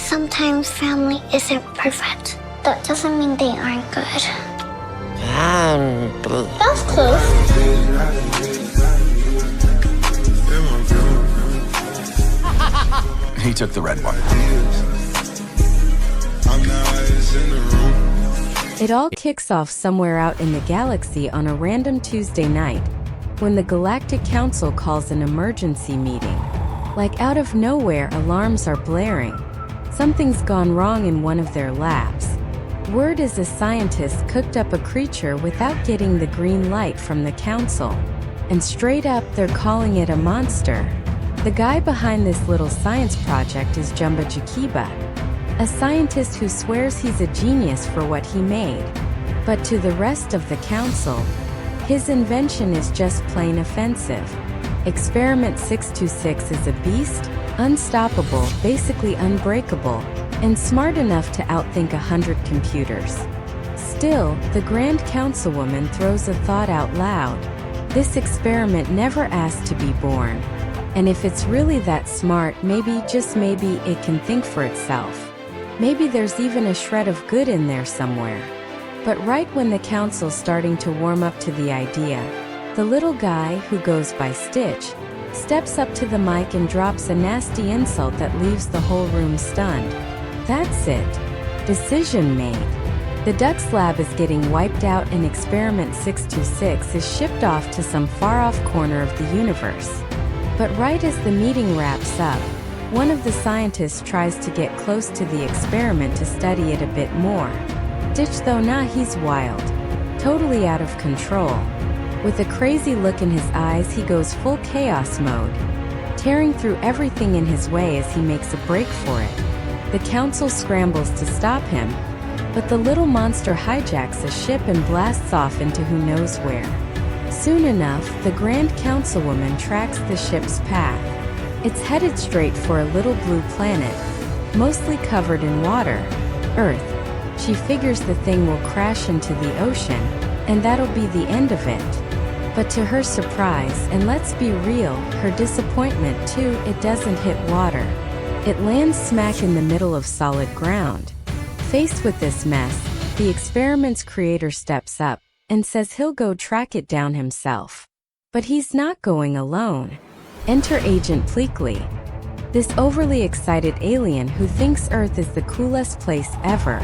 Sometimes family isn't perfect. That doesn't mean they aren't good. That's close. He took the red one. It all kicks off somewhere out in the galaxy on a random Tuesday night, when the Galactic Council calls an emergency meeting. Like out of nowhere, alarms are blaring. Something's gone wrong in one of their labs. Word is a scientist cooked up a creature without getting the green light from the council. And straight up, they're calling it a monster. The guy behind this little science project is Jumba Jukiba, a scientist who swears he's a genius for what he made. But to the rest of the council, his invention is just plain offensive. Experiment 626 is a beast, unstoppable, basically unbreakable, and smart enough to outthink 100 computers. Still, the Grand Councilwoman throws a thought out loud. This experiment never asked to be born. And if it's really that smart, maybe, just maybe, it can think for itself. Maybe there's even a shred of good in there somewhere. But right when the council's starting to warm up to the idea, the little guy, who goes by Stitch, steps up to the mic and drops a nasty insult that leaves the whole room stunned. That's it. Decision made. The Duck's lab is getting wiped out and Experiment 626 is shipped off to some far-off corner of the universe. But right as the meeting wraps up, one of the scientists tries to get close to the experiment to study it a bit more. Stitch, though, he's wild. Totally out of control. With a crazy look in his eyes, he goes full chaos mode, tearing through everything in his way as he makes a break for it. The council scrambles to stop him, but the little monster hijacks a ship and blasts off into who knows where. Soon enough, the Grand Councilwoman tracks the ship's path. It's headed straight for a little blue planet, mostly covered in water, Earth. She figures the thing will crash into the ocean, and that'll be the end of it. But to her surprise, and let's be real, her disappointment too, it doesn't hit water. It lands smack in the middle of solid ground. Faced with this mess, the experiment's creator steps up and says he'll go track it down himself. But he's not going alone. Enter Agent Pleakley, this overly excited alien who thinks Earth is the coolest place ever.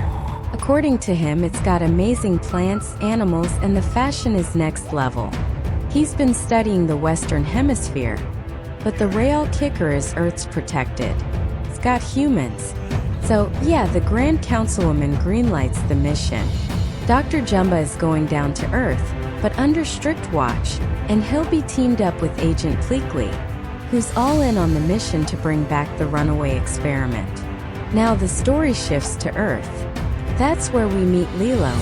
According to him, it's got amazing plants, animals, and the fashion is next level. He's been studying the Western Hemisphere, but the real kicker is Earth's protected. It's got humans. So, yeah, the Grand Councilwoman greenlights the mission. Dr. Jumba is going down to Earth, but under strict watch, and he'll be teamed up with Agent Pleakley, who's all in on the mission to bring back the runaway experiment. Now the story shifts to Earth. That's where we meet Lilo,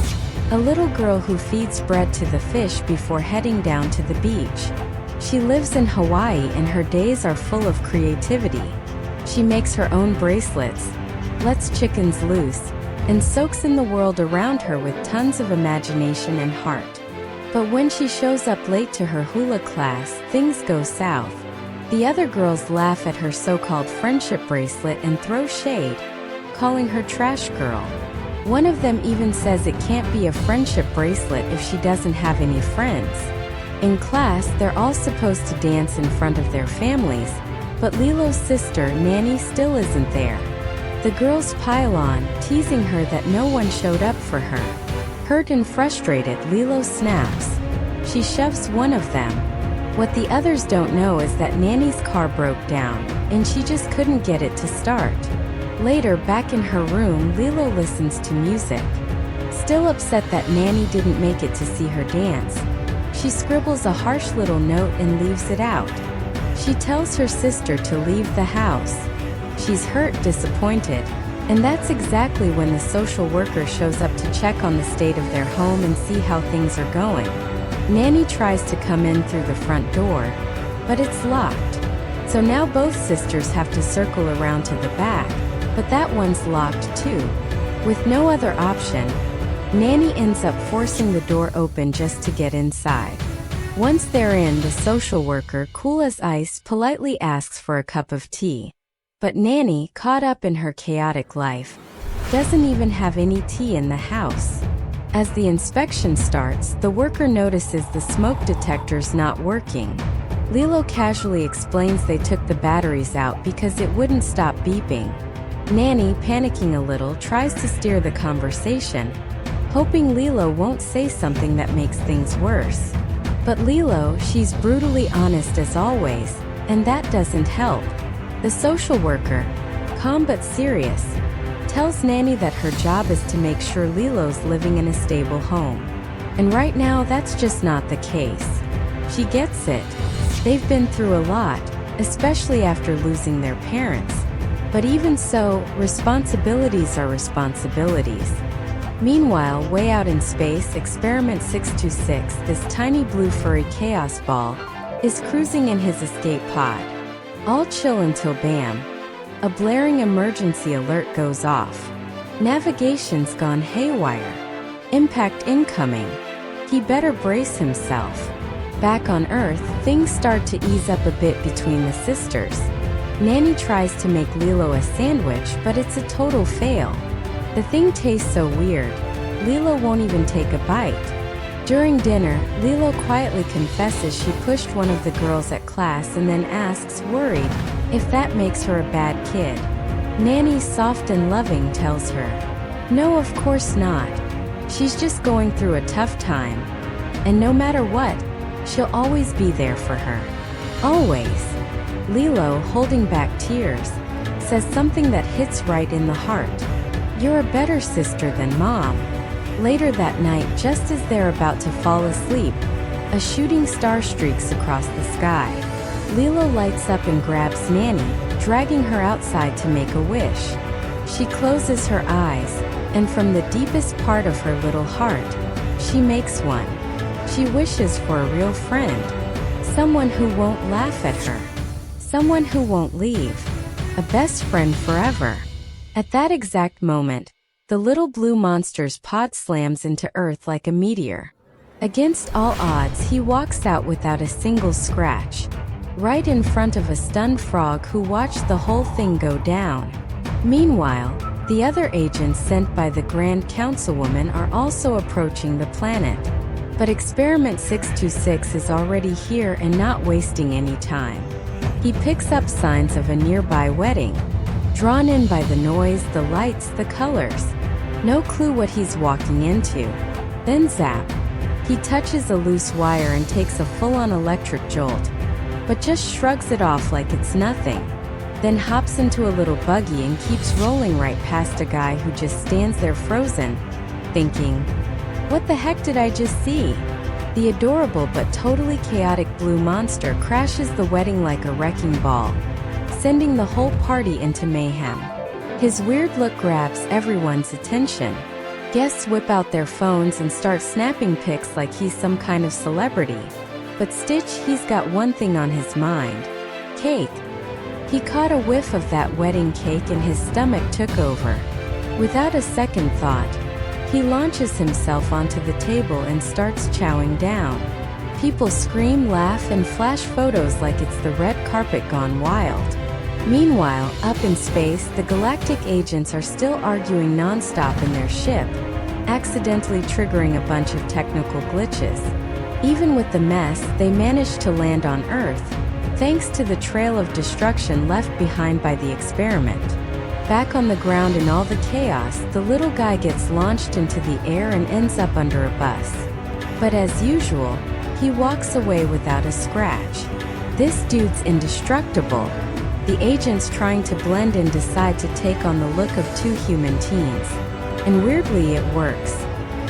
a little girl who feeds bread to the fish before heading down to the beach. She lives in Hawaii and her days are full of creativity. She makes her own bracelets, lets chickens loose, and soaks in the world around her with tons of imagination and heart. But when she shows up late to her hula class, things go south. The other girls laugh at her so-called friendship bracelet and throw shade, calling her trash girl. One of them even says it can't be a friendship bracelet if she doesn't have any friends. In class, they're all supposed to dance in front of their families, but Lilo's sister, Nanny, still isn't there. The girls pile on, teasing her that no one showed up for her. Hurt and frustrated, Lilo snaps. She shoves one of them. What the others don't know is that Nanny's car broke down, and she just couldn't get it to start. Later, back in her room, Lilo listens to music. Still upset that Nanny didn't make it to see her dance, she scribbles a harsh little note and leaves it out. She tells her sister to leave the house. She's hurt, disappointed, and that's exactly when the social worker shows up to check on the state of their home and see how things are going. Nanny tries to come in through the front door, but it's locked. So now both sisters have to circle around to the back, but that one's locked too. With no other option, Nanny ends up forcing the door open just to get inside. Once they're in, the social worker, cool as ice, politely asks for a cup of tea. But Nanny, caught up in her chaotic life, doesn't even have any tea in the house. As the inspection starts, the worker notices the smoke detector's not working. Lilo casually explains they took the batteries out because it wouldn't stop beeping. Nanny, panicking a little, tries to steer the conversation, hoping Lilo won't say something that makes things worse. But Lilo, she's brutally honest as always, and that doesn't help. The social worker, calm but serious, tells Nanny that her job is to make sure Lilo's living in a stable home. And right now, that's just not the case. She gets it. They've been through a lot, especially after losing their parents. But even so, responsibilities are responsibilities. Meanwhile, way out in space, Experiment 626, this tiny blue furry chaos ball, is cruising in his escape pod. All chill until bam, a blaring emergency alert goes off. Navigation's gone haywire. Impact incoming. He better brace himself. Back on Earth, things start to ease up a bit between the sisters. Nanny tries to make Lilo a sandwich, but it's a total fail. The thing tastes so weird, Lilo won't even take a bite. During dinner, Lilo quietly confesses she pushed one of the girls at class and then asks, worried, if that makes her a bad kid. Nanny, soft and loving, tells her, no, of course not. She's just going through a tough time. And no matter what, she'll always be there for her. Always. Lilo, holding back tears, says something that hits right in the heart. You're a better sister than Mom. Later that night, just as they're about to fall asleep, a shooting star streaks across the sky. Lilo lights up and grabs Nanny, dragging her outside to make a wish. She closes her eyes, and from the deepest part of her little heart, she makes one. She wishes for a real friend, someone who won't laugh at her, someone who won't leave, a best friend forever. At that exact moment, the little blue monster's pod slams into Earth like a meteor. Against all odds, he walks out without a single scratch, right in front of a stunned frog who watched the whole thing go down. Meanwhile, the other agents sent by the Grand Councilwoman are also approaching the planet. But Experiment 626 is already here and not wasting any time. He picks up signs of a nearby wedding, drawn in by the noise, the lights, the colors. No clue what he's walking into. Then zap. He touches a loose wire and takes a full-on electric jolt, but just shrugs it off like it's nothing. Then hops into a little buggy and keeps rolling right past a guy who just stands there frozen, thinking, what the heck did I just see? The adorable but totally chaotic blue monster crashes the wedding like a wrecking ball, sending the whole party into mayhem. His weird look grabs everyone's attention. Guests whip out their phones and start snapping pics like he's some kind of celebrity. But Stitch, he's got one thing on his mind. Cake. He caught a whiff of that wedding cake and his stomach took over. Without a second thought, he launches himself onto the table and starts chowing down. People scream, laugh, and flash photos like it's the red carpet gone wild. Meanwhile, up in space, the galactic agents are still arguing non-stop in their ship, accidentally triggering a bunch of technical glitches. Even with the mess, they manage to land on Earth, thanks to the trail of destruction left behind by the experiment. Back on the ground in all the chaos, the little guy gets launched into the air and ends up under a bus. But as usual, he walks away without a scratch. This dude's indestructible. The agents trying to blend in decide to take on the look of two human teens. And weirdly it works.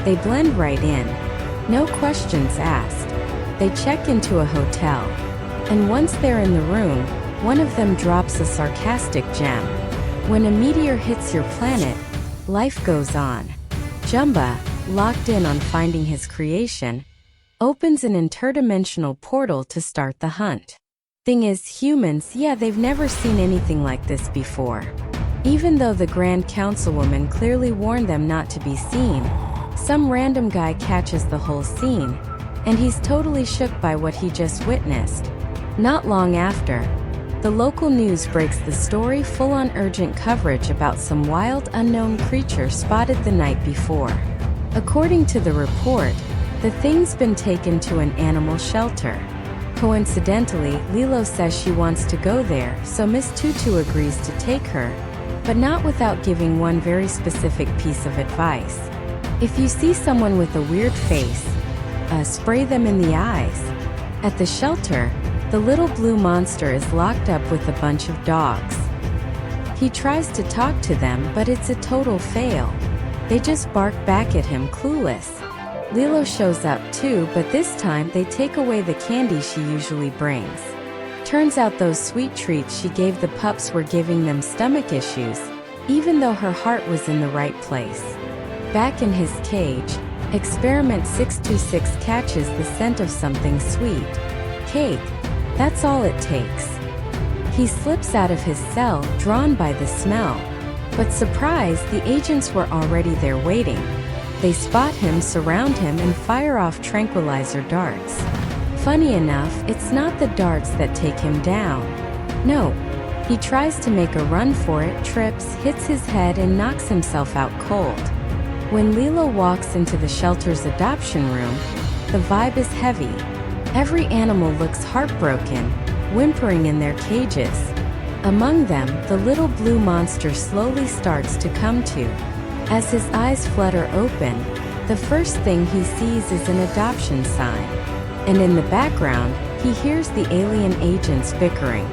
They blend right in. No questions asked. They check into a hotel. And once they're in the room, one of them drops a sarcastic gem. When a meteor hits your planet, life goes on. Jumba, locked in on finding his creation, opens an interdimensional portal to start the hunt. Thing is, humans, yeah, they've never seen anything like this before. Even though the Grand Councilwoman clearly warned them not to be seen, some random guy catches the whole scene, and he's totally shook by what he just witnessed. Not long after, The local news breaks the story full on urgent coverage about some wild unknown creature spotted the night before. According to the report, the thing's been taken to an animal shelter. Coincidentally, Lilo says she wants to go there, so Miss Tutu agrees to take her, but not without giving one very specific piece of advice. If you see someone with a weird face, spray them in the eyes. At the shelter, the little blue monster is locked up with a bunch of dogs. He tries to talk to them, but it's a total fail. They just bark back at him clueless. Lilo shows up too, but this time they take away the candy she usually brings. Turns out those sweet treats she gave the pups were giving them stomach issues, even though her heart was in the right place. Back in his cage, Experiment 626 catches the scent of something sweet. Cake. That's all it takes. He slips out of his cell, drawn by the smell. But surprise, the agents were already there waiting. They spot him, surround him, and fire off tranquilizer darts. Funny enough, it's not the darts that take him down. No. He tries to make a run for it, trips, hits his head, and knocks himself out cold. When Lilo walks into the shelter's adoption room, the vibe is heavy. Every animal looks heartbroken, whimpering in their cages. Among them, the little blue monster slowly starts to come to. As his eyes flutter open, the first thing he sees is an adoption sign. And in the background, he hears the alien agents bickering.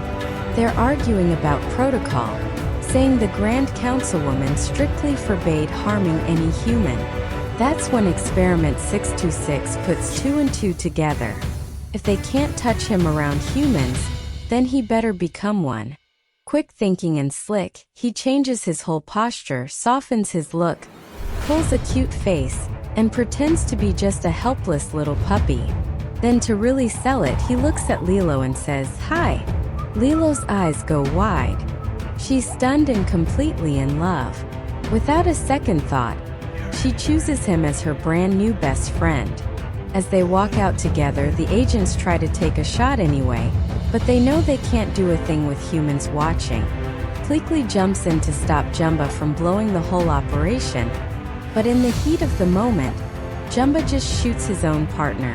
They're arguing about protocol, saying the Grand Councilwoman strictly forbade harming any human. That's when Experiment 626 puts 2 and 2 together. If they can't touch him around humans, then he better become one. Quick thinking and slick, he changes his whole posture, softens his look, pulls a cute face, and pretends to be just a helpless little puppy. Then to really sell it, he looks at Lilo and says, "Hi." Lilo's eyes go wide. She's stunned and completely in love. Without a second thought, she chooses him as her brand new best friend. As they walk out together, the agents try to take a shot anyway, but they know they can't do a thing with humans watching. Pleakley jumps in to stop Jumba from blowing the whole operation, but in the heat of the moment, Jumba just shoots his own partner.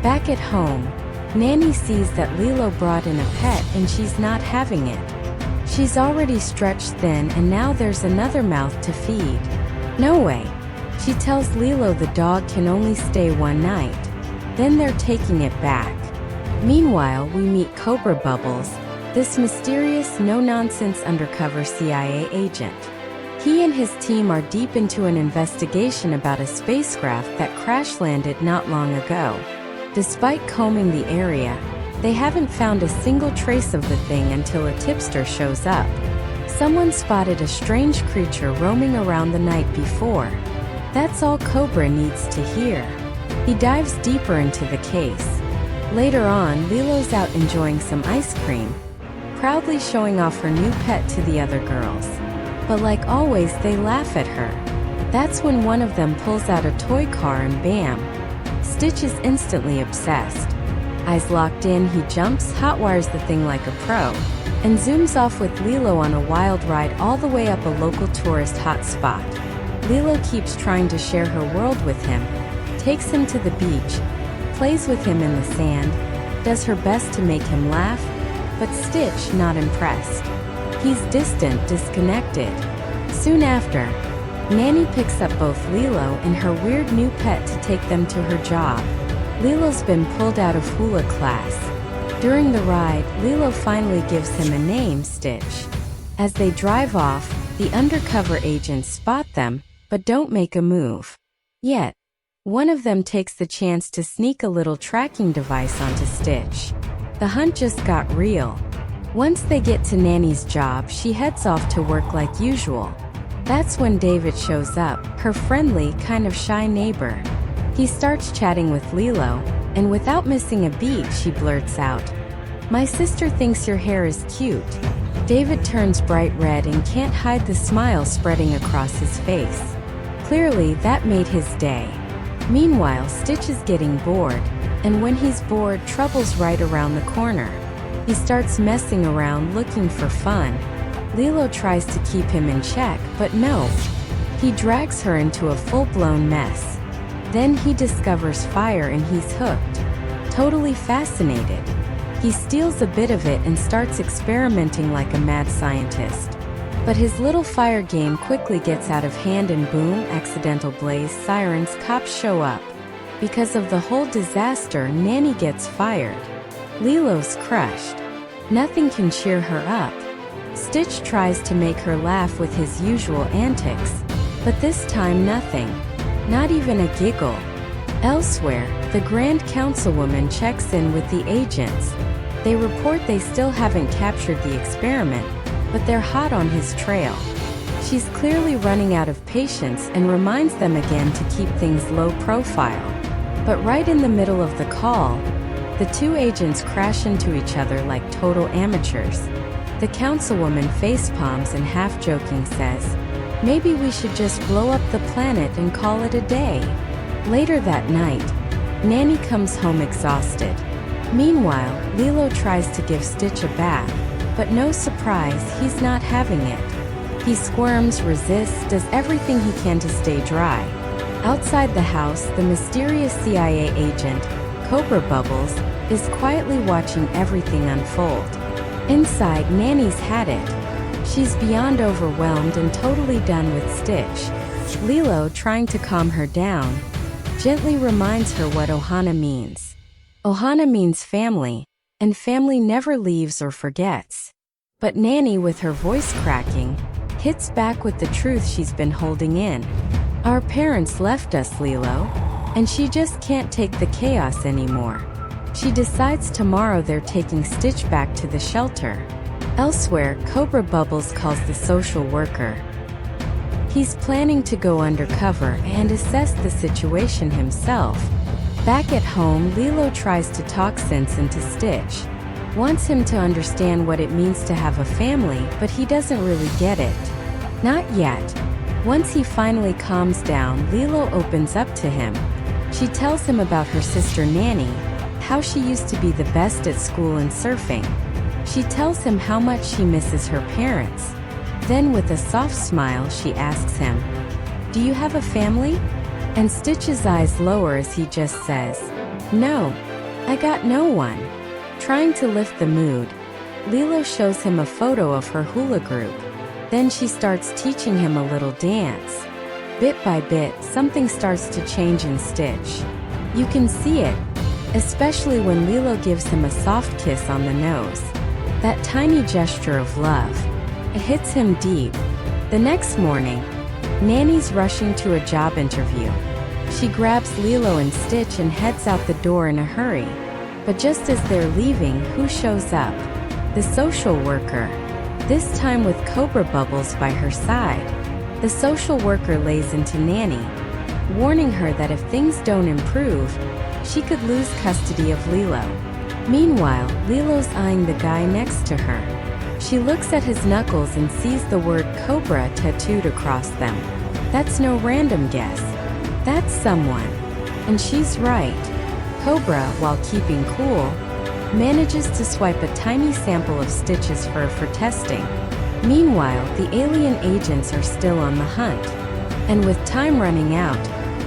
Back at home, Nanny sees that Lilo brought in a pet and she's not having it. She's already stretched thin and now there's another mouth to feed. No way. She tells Lilo the dog can only stay one night. Then they're taking it back. Meanwhile, we meet Cobra Bubbles, this mysterious, no-nonsense undercover CIA agent. He and his team are deep into an investigation about a spacecraft that crash-landed not long ago. Despite combing the area, they haven't found a single trace of the thing until a tipster shows up. Someone spotted a strange creature roaming around the night before. That's all Cobra needs to hear. He dives deeper into the case. Later on, Lilo's out enjoying some ice cream, proudly showing off her new pet to the other girls. But like always, they laugh at her. That's when one of them pulls out a toy car and bam! Stitch is instantly obsessed. Eyes locked in, he jumps, hotwires the thing like a pro, and zooms off with Lilo on a wild ride all the way up a local tourist hotspot. Lilo keeps trying to share her world with him, takes him to the beach, plays with him in the sand, does her best to make him laugh, but Stitch not impressed. He's distant, disconnected. Soon after, Nanny picks up both Lilo and her weird new pet to take them to her job. Lilo's been pulled out of hula class. During the ride, Lilo finally gives him a name, Stitch. As they drive off, the undercover agents spot them, but don't make a move. Yet, one of them takes the chance to sneak a little tracking device onto Stitch. The hunt just got real. Once they get to Nanny's job, she heads off to work like usual. That's when David shows up, her friendly, kind of shy neighbor. He starts chatting with Lilo, and without missing a beat, she blurts out, "My sister thinks your hair is cute." David turns bright red and can't hide the smile spreading across his face. Clearly, that made his day. Meanwhile, Stitch is getting bored, and when he's bored, trouble's right around the corner. He starts messing around looking for fun. Lilo tries to keep him in check, but no. He drags her into a full-blown mess. Then he discovers fire and he's hooked. Totally fascinated. He steals a bit of it and starts experimenting like a mad scientist. But his little fire game quickly gets out of hand and boom, accidental blaze, sirens, cops show up. Because of the whole disaster, Nanny gets fired. Lilo's crushed. Nothing can cheer her up. Stitch tries to make her laugh with his usual antics, but this time nothing. Not even a giggle. Elsewhere, the Grand Councilwoman checks in with the agents. They report they still haven't captured the experiment, but they're hot on his trail. She's clearly running out of patience and reminds them again to keep things low profile. But right in the middle of the call, the two agents crash into each other like total amateurs. The councilwoman facepalms and half-joking says, "Maybe we should just blow up the planet and call it a day." Later that night, Nanny comes home exhausted. Meanwhile, Lilo tries to give Stitch a bath, but no surprise, he's not having it. He squirms, resists, does everything he can to stay dry. Outside the house, the mysterious CIA agent, Cobra Bubbles, is quietly watching everything unfold. Inside, Nanny's had it. She's beyond overwhelmed and totally done with Stitch. Lilo, trying to calm her down, gently reminds her what Ohana means. Ohana means family, and family never leaves or forgets. But Nanny, with her voice cracking, hits back with the truth she's been holding in. Our parents left us, Lilo, and she just can't take the chaos anymore. She decides tomorrow they're taking Stitch back to the shelter. Elsewhere, Cobra Bubbles calls the social worker. He's planning to go undercover and assess the situation himself. Back at home, Lilo tries to talk sense into Stitch. Wants him to understand what it means to have a family, but he doesn't really get it. Not yet. Once he finally calms down, Lilo opens up to him. She tells him about her sister Nanny, how she used to be the best at school and surfing. She tells him how much she misses her parents. Then with a soft smile, she asks him, "Do you have a family?" And Stitch's eyes lower as he just says, "No, I got no one." Trying to lift the mood, Lilo shows him a photo of her hula group. Then she starts teaching him a little dance. Bit by bit, something starts to change in Stitch. You can see it, especially when Lilo gives him a soft kiss on the nose. That tiny gesture of love. It hits him deep. The next morning, Nanny's rushing to a job interview. She grabs Lilo and Stitch and heads out the door in a hurry. But just as they're leaving, who shows up? The social worker. This time with Cobra Bubbles by her side. The social worker lays into Nanny, warning her that if things don't improve, she could lose custody of Lilo. Meanwhile, Lilo's eyeing the guy next to her. She looks at his knuckles and sees the word Cobra tattooed across them. That's no random guess. That's someone. And she's right. Cobra, while keeping cool, manages to swipe a tiny sample of Stitch's fur for testing. Meanwhile, the alien agents are still on the hunt. And with time running out,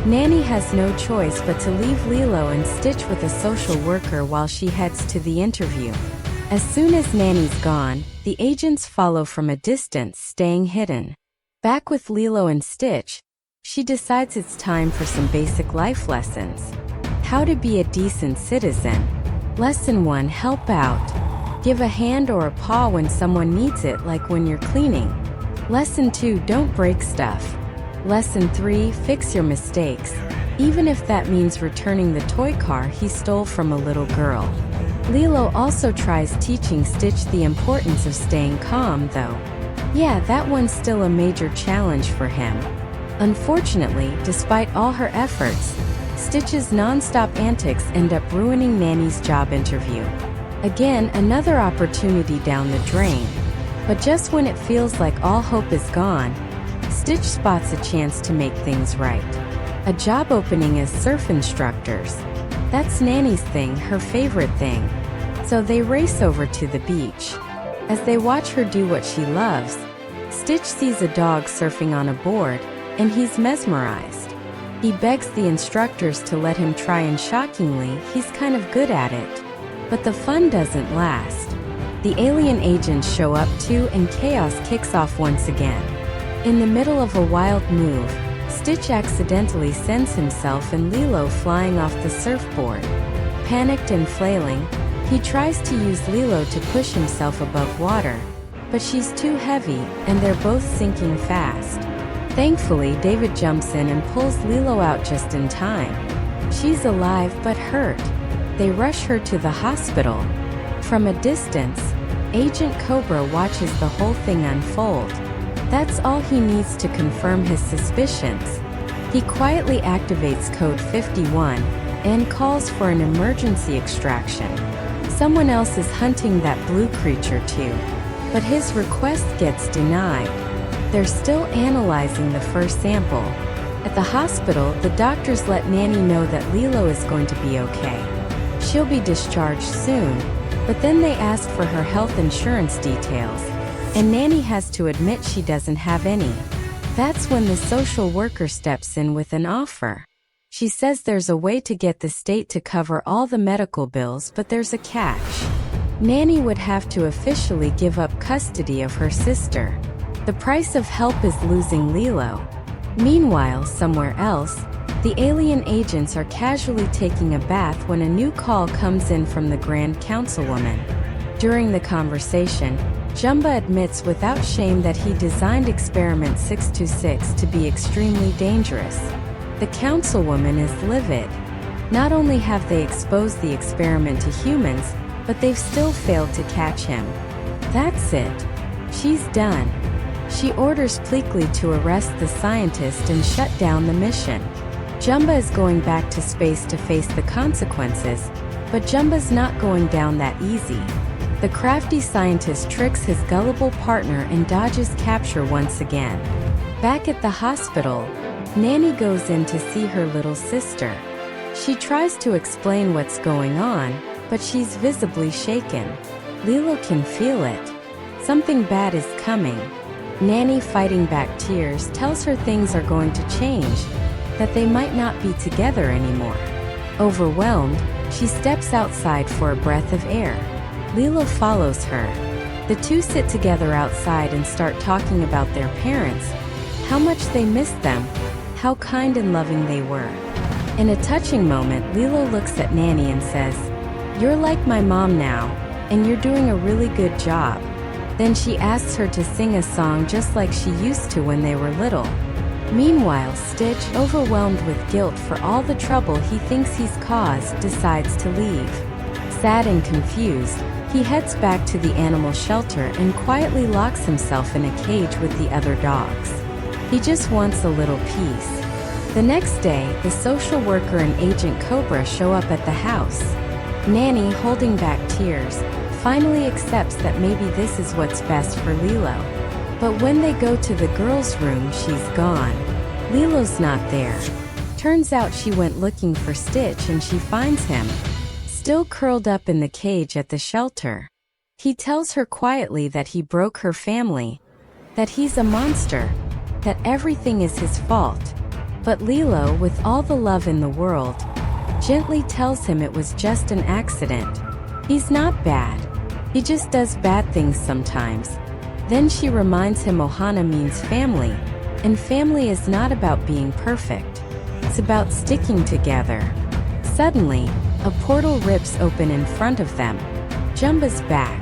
Nanny has no choice but to leave Lilo and Stitch with a social worker while she heads to the interview. As soon as Nanny's gone, the agents follow from a distance, staying hidden. Back with Lilo and Stitch, she decides it's time for some basic life lessons. How to be a decent citizen. Lesson 1: help out. Give a hand or a paw when someone needs it, like when you're cleaning. Lesson 2: don't break stuff. Lesson 3: fix your mistakes, even if that means returning the toy car he stole from a little girl. Lilo also tries teaching Stitch the importance of staying calm, though. Yeah, that one's still a major challenge for him. Unfortunately, despite all her efforts, Stitch's non-stop antics end up ruining Nanny's job interview. Again, another opportunity down the drain. But just when it feels like all hope is gone, Stitch spots a chance to make things right. A job opening as surf instructors. That's Nanny's thing, her favorite thing. So they race over to the beach. As they watch her do what she loves, Stitch sees a dog surfing on a board, and he's mesmerized. He begs the instructors to let him try, and shockingly, he's kind of good at it. But the fun doesn't last. The alien agents show up too, and chaos kicks off once again. In the middle of a wild move, Stitch accidentally sends himself and Lilo flying off the surfboard. Panicked and flailing, he tries to use Lilo to push himself above water, but she's too heavy, and they're both sinking fast. Thankfully, David jumps in and pulls Lilo out just in time. She's alive but hurt. They rush her to the hospital. From a distance, Agent Cobra watches the whole thing unfold. That's all he needs to confirm his suspicions. He quietly activates Code 51 and calls for an emergency extraction. Someone else is hunting that blue creature too, but his request gets denied. They're still analyzing the first sample. At the hospital, the doctors let Nanny know that Lilo is going to be okay. She'll be discharged soon, but then they ask for her health insurance details, and Nanny has to admit she doesn't have any. That's when the social worker steps in with an offer. She says there's a way to get the state to cover all the medical bills, but there's a catch. Nanny would have to officially give up custody of her sister. The price of help is losing Lilo. Meanwhile, somewhere else, the alien agents are casually taking a bath when a new call comes in from the Grand Councilwoman. During the conversation, Jumba admits without shame that he designed Experiment 626 to be extremely dangerous. The Councilwoman is livid. Not only have they exposed the experiment to humans, but they've still failed to catch him. That's it. She's done. She orders Pleakley to arrest the scientist and shut down the mission. Jumba is going back to space to face the consequences, but Jumba's not going down that easy. The crafty scientist tricks his gullible partner and dodges capture once again. Back at the hospital, Nanny goes in to see her little sister. She tries to explain what's going on, but she's visibly shaken. Lilo can feel it. Something bad is coming. Nanny, fighting back tears, tells her things are going to change, that they might not be together anymore. Overwhelmed, she steps outside for a breath of air. Lilo follows her. The two sit together outside and start talking about their parents, how much they miss them, how kind and loving they were. In a touching moment, Lilo looks at Nanny and says, "You're like my mom now, and you're doing a really good job." Then she asks her to sing a song just like she used to when they were little. Meanwhile, Stitch, overwhelmed with guilt for all the trouble he thinks he's caused, decides to leave. Sad and confused, he heads back to the animal shelter and quietly locks himself in a cage with the other dogs. He just wants a little peace. The next day, the social worker and Agent Cobra show up at the house. Nanny, holding back tears, finally accepts that maybe this is what's best for Lilo. But when they go to the girls' room, she's gone. Lilo's not there. Turns out she went looking for Stitch and she finds him, still curled up in the cage at the shelter. He tells her quietly that he broke her family, that he's a monster, that everything is his fault. But Lilo, with all the love in the world, gently tells him it was just an accident. He's not bad. He just does bad things sometimes. Then she reminds him Ohana means family, and family is not about being perfect. It's about sticking together. Suddenly, a portal rips open in front of them. Jumba's back,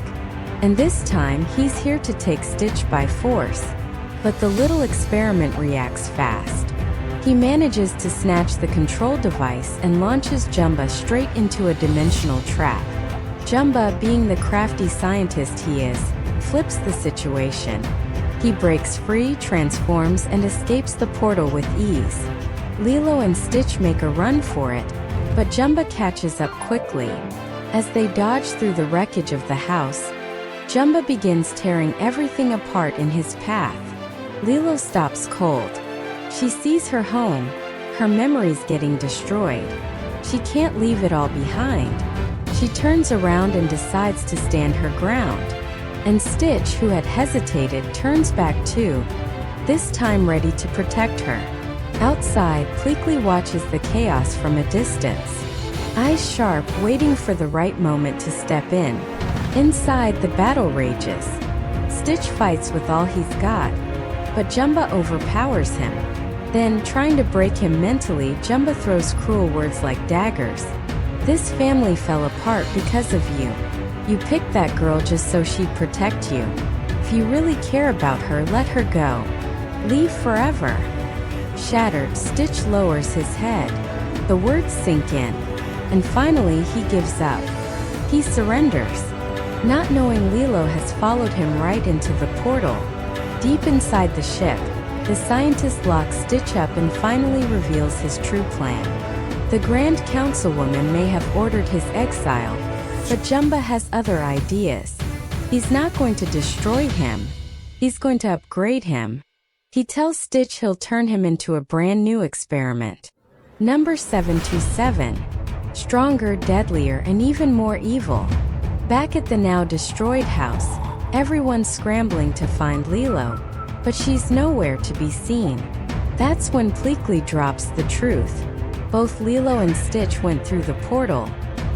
and this time he's here to take Stitch by force. But the little experiment reacts fast. He manages to snatch the control device and launches Jumba straight into a dimensional trap. Jumba, being the crafty scientist he is, flips the situation. He breaks free, transforms, and escapes the portal with ease. Lilo and Stitch make a run for it, but Jumba catches up quickly. As they dodge through the wreckage of the house, Jumba begins tearing everything apart in his path. Lilo stops cold. She sees her home, her memories getting destroyed. She can't leave it all behind. She She turns around and decides to stand her ground. And Stitch, who had hesitated, turns back too, this time ready to protect her. Outside, Pleakley watches the chaos from a distance, eyes sharp, waiting for the right moment to step in. Inside, the battle rages. Stitch fights with all he's got, but Jumba overpowers him. Then, trying to break him mentally, Jumba throws cruel words like daggers. This family fell apart because of you. You picked that girl just so she'd protect you. If you really care about her, let her go. Leave forever. Shattered, Stitch lowers his head. The words sink in, and finally he gives up. He surrenders, not knowing Lilo has followed him right into the portal. Deep inside the ship, the scientist locks Stitch up and finally reveals his true plan. The Grand Councilwoman may have ordered his exile, but Jumba has other ideas. He's not going to destroy him. He's going to upgrade him. He tells Stitch he'll turn him into a brand new experiment. Number 727. Stronger, deadlier, and even more evil. Back at the now destroyed house, everyone's scrambling to find Lilo, but she's nowhere to be seen. That's when Pleakley drops the truth. Both Lilo and Stitch went through the portal,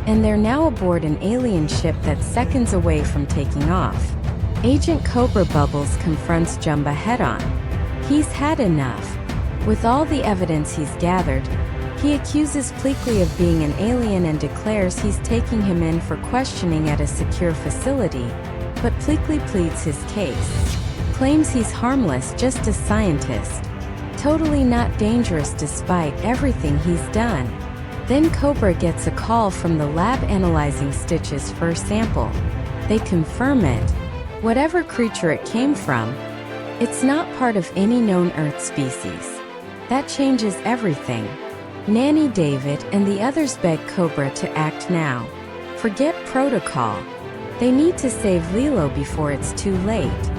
and they're now aboard an alien ship that's seconds away from taking off. Agent Cobra Bubbles confronts Jumba head-on. He's had enough. With all the evidence he's gathered, he accuses Pleakley of being an alien and declares he's taking him in for questioning at a secure facility, but Pleakley pleads his case. Claims he's harmless, just a scientist. Totally not dangerous despite everything he's done. Then Cobra gets a call from the lab analyzing Stitch's fur sample. They confirm it. Whatever creature it came from, it's not part of any known Earth species. That changes everything. Nanny, David, and the others beg Cobra to act now. Forget protocol. They need to save Lilo before it's too late.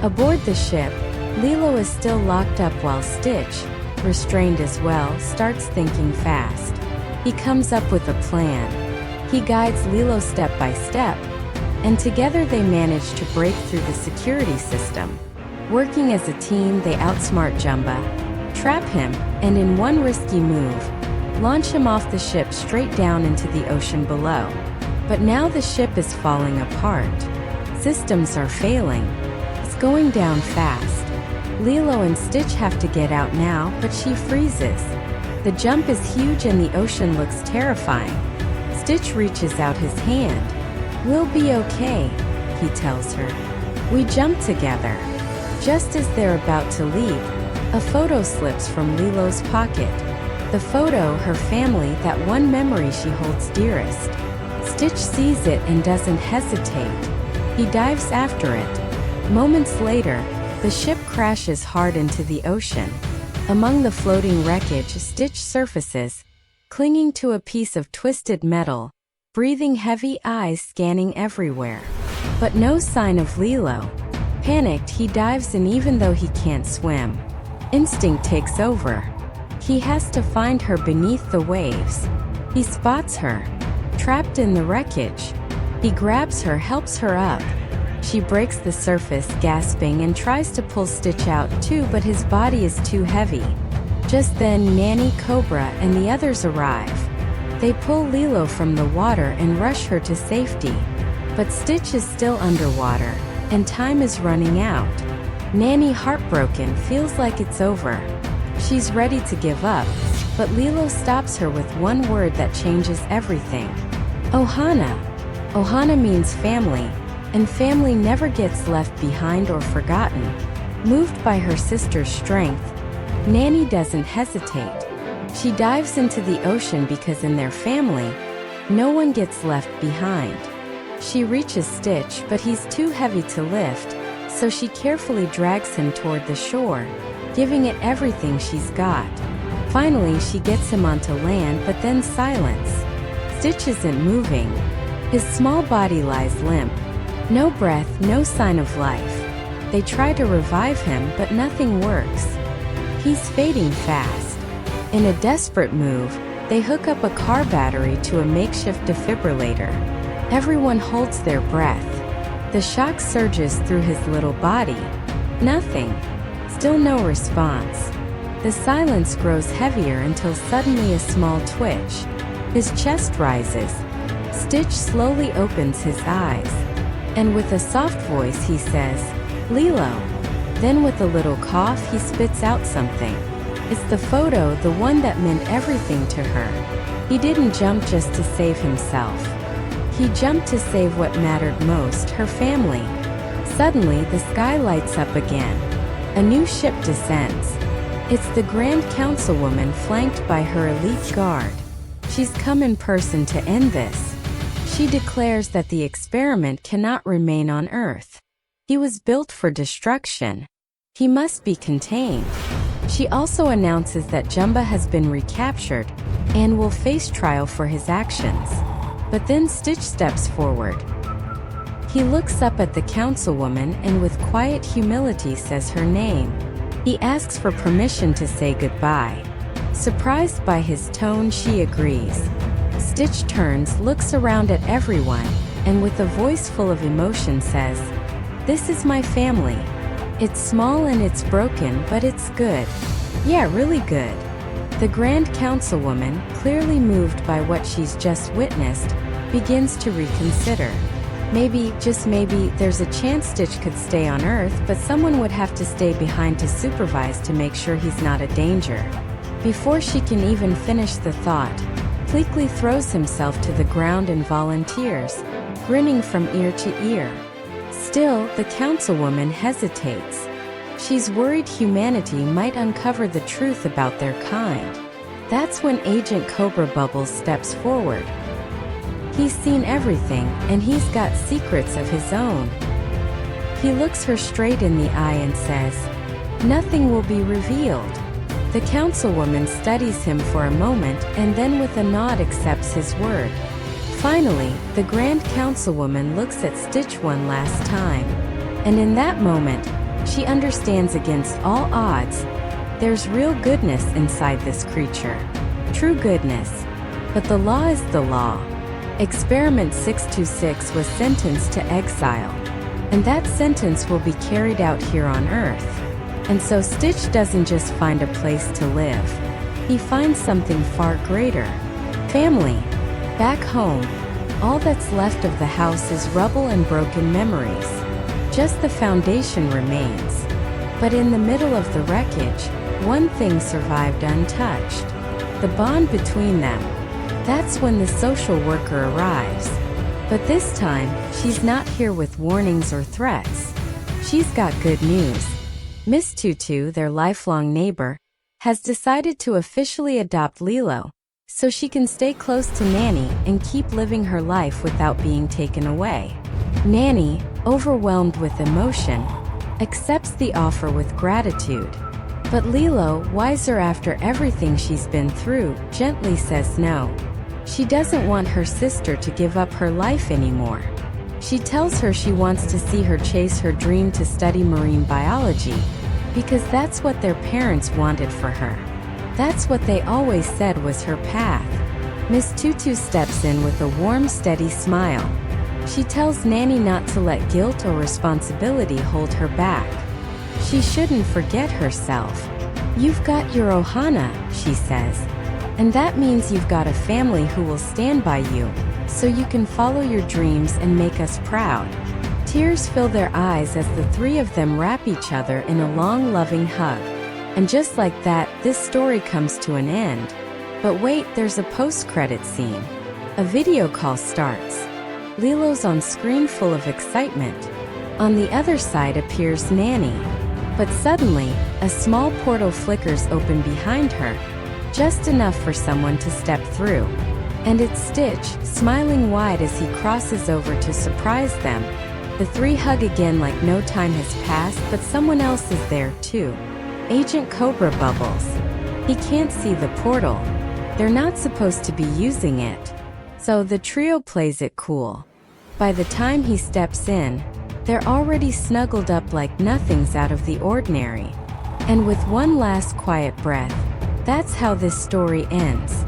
Aboard the ship, Lilo is still locked up while Stitch, restrained as well, starts thinking fast. He comes up with a plan. He guides Lilo step by step, and together they manage to break through the security system. Working as a team, they outsmart Jumba, trap him, and in one risky move, launch him off the ship straight down into the ocean below. But now the ship is falling apart. Systems are failing. It's going down fast. Lilo and Stitch have to get out now, but she freezes. The jump is huge and the ocean looks terrifying. Stitch reaches out his hand. "We'll be okay," he tells her. "We jump together." Just as they're about to leave, a photo slips from Lilo's pocket. The photo, her family, that one memory she holds dearest. Stitch sees it and doesn't hesitate. He dives after it. Moments later, the ship crashes hard into the ocean. Among the floating wreckage, Stitch surfaces, clinging to a piece of twisted metal, breathing heavy, eyes scanning everywhere. But no sign of Lilo. Panicked, he dives in even though he can't swim. Instinct takes over. He has to find her beneath the waves. He spots her, trapped in the wreckage. He grabs her, helps her up. She breaks the surface, gasping, and tries to pull Stitch out too, but his body is too heavy. Just then, Nanny, Cobra, and the others arrive. They pull Lilo from the water and rush her to safety. But Stitch is still underwater, and time is running out. Nanny, heartbroken, feels like it's over. She's ready to give up, but Lilo stops her with one word that changes everything. Ohana. Ohana means family, and family never gets left behind or forgotten. Moved by her sister's strength, Nanny doesn't hesitate. She dives into the ocean because in their family, no one gets left behind. She reaches Stitch, but he's too heavy to lift, so she carefully drags him toward the shore, giving it everything she's got. Finally, she gets him onto land, but then silence. Stitch isn't moving. His small body lies limp. No breath, no sign of life. They try to revive him, but nothing works. He's fading fast. In a desperate move, they hook up a car battery to a makeshift defibrillator. Everyone holds their breath. The shock surges through his little body. Nothing. Still no response. The silence grows heavier until suddenly a small twitch. His chest rises. Stitch slowly opens his eyes. And with a soft voice he says, "Lilo." Then with a little cough he spits out something. It's the photo, the one that meant everything to her. He didn't jump just to save himself. He jumped to save what mattered most, her family. Suddenly the sky lights up again. A new ship descends. It's the Grand Councilwoman flanked by her elite guard. She's come in person to end this. She declares that the experiment cannot remain on Earth. He was built for destruction. He must be contained. She also announces that Jumba has been recaptured and will face trial for his actions. But then Stitch steps forward. He looks up at the councilwoman and with quiet humility says her name. He asks for permission to say goodbye. Surprised by his tone, she agrees. Stitch turns, looks around at everyone, and with a voice full of emotion says, "This is my family. It's small and it's broken, but it's good. Yeah, really good." The Grand Councilwoman, clearly moved by what she's just witnessed, begins to reconsider. Maybe, just maybe, there's a chance Stitch could stay on Earth, but someone would have to stay behind to supervise to make sure he's not a danger. Before she can even finish the thought, Pleakley throws himself to the ground and volunteers, grinning from ear to ear. Still, the councilwoman hesitates. She's worried humanity might uncover the truth about their kind. That's when Agent Cobra Bubbles steps forward. He's seen everything, and he's got secrets of his own. He looks her straight in the eye and says, "Nothing will be revealed." The councilwoman studies him for a moment and then with a nod accepts his word. Finally, the Grand Councilwoman looks at Stitch one last time. And in that moment, she understands against all odds, there's real goodness inside this creature. True goodness. But the law is the law. Experiment 626 was sentenced to exile. And that sentence will be carried out here on Earth. And so Stitch doesn't just find a place to live. He finds something far greater. Family. Back home, all that's left of the house is rubble and broken memories. Just the foundation remains. But in the middle of the wreckage, one thing survived untouched. The bond between them. That's when the social worker arrives. But this time, she's not here with warnings or threats. She's got good news. Miss Tutu, their lifelong neighbor, has decided to officially adopt Lilo, so she can stay close to Nanny and keep living her life without being taken away. Nanny, overwhelmed with emotion, accepts the offer with gratitude. But Lilo, wiser after everything she's been through, gently says no. She doesn't want her sister to give up her life anymore. She tells her she wants to see her chase her dream to study marine biology, because that's what their parents wanted for her. That's what they always said was her path. Miss Tutu steps in with a warm, steady smile. She tells Nanny not to let guilt or responsibility hold her back. She shouldn't forget herself. "You've got your Ohana," she says. "And that means you've got a family who will stand by you, so you can follow your dreams and make us proud." Tears fill their eyes as the three of them wrap each other in a long, loving hug. And just like that, this story comes to an end. But wait, there's a post-credit scene. A video call starts. Lilo's on screen full of excitement. On the other side appears Nanny. But suddenly, a small portal flickers open behind her, just enough for someone to step through. And it's Stitch, smiling wide as he crosses over to surprise them. The three hug again like no time has passed, but someone else is there too. Agent Cobra Bubbles. He can't see the portal. They're not supposed to be using it. So the trio plays it cool. By the time he steps in, they're already snuggled up like nothing's out of the ordinary. And with one last quiet breath, that's how this story ends.